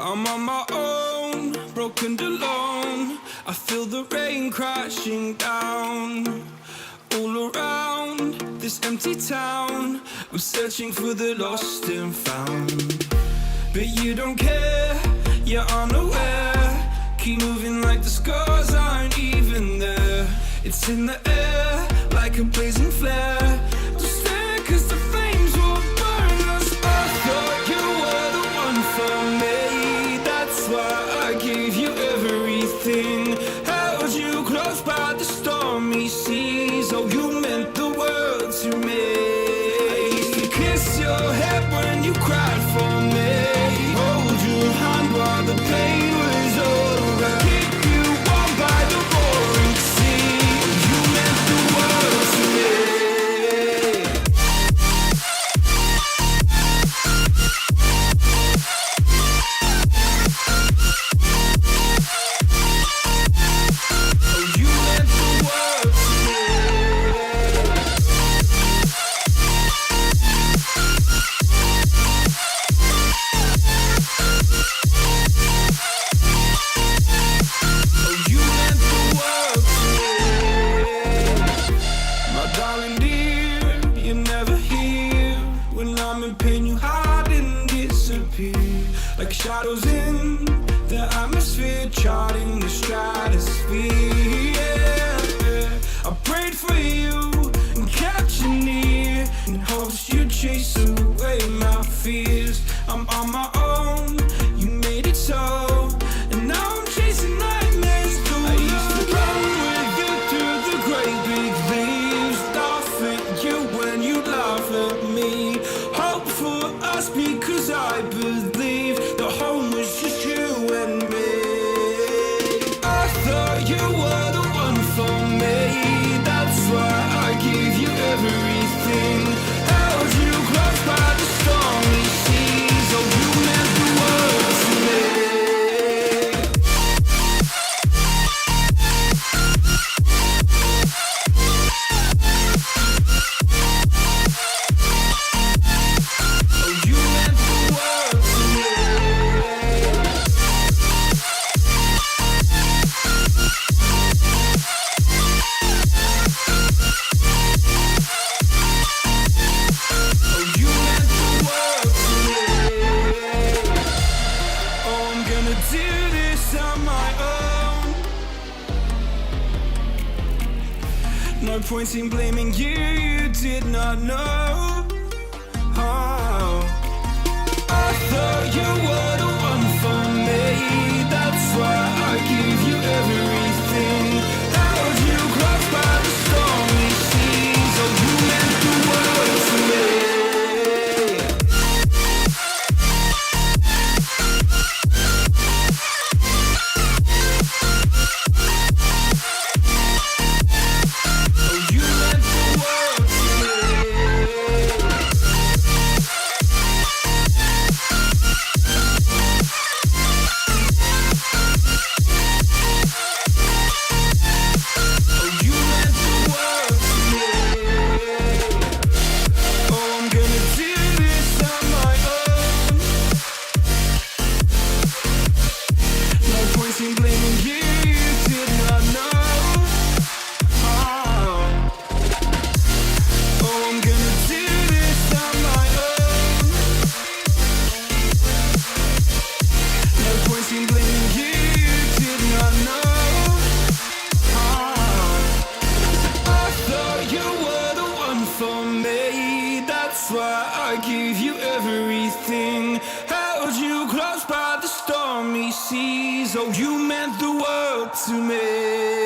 I'm on my own, broken and alone. I feel the rain crashing down all around this empty town. I'm searching for the lost and found, but you don't care, you're unaware. Keep moving like the scars aren't even there. It's in the air like a blazing flare. Don't stare 'cause the flames will burn us. I thought you were the one for me. That's why I gave you everything. Held you close by the stormy seas. Oh, you meant the world to me. I used to kiss your head when you cried for me. Hold your hand while the pain was over. Keep you warm by the roaring sea. Oh, you meant the world to me. Like shadows in the atmosphere, charting the stratosphere. Yeah. I prayed for you and kept you near, in hopes you'd chase away my fears. I'm on my own, you made it so, and now I'm chasing nightmares too. I used to run with you through the great big leaves, laugh at you when you laugh at me. Hope for us because I believe the home was just you and me. I thought you were the one for me. That's why I gave you everything. Held you close by the stormy seas. Oh, you meant the world to me. No point in blaming you, you did not know. Oh. I thought you were the one for me. That's why I gave you everything. Held you close by the stormy seas. Oh, you meant the world to me. That's why I gave you everything. Held you close by the stormy seas. Oh, you meant the world to me.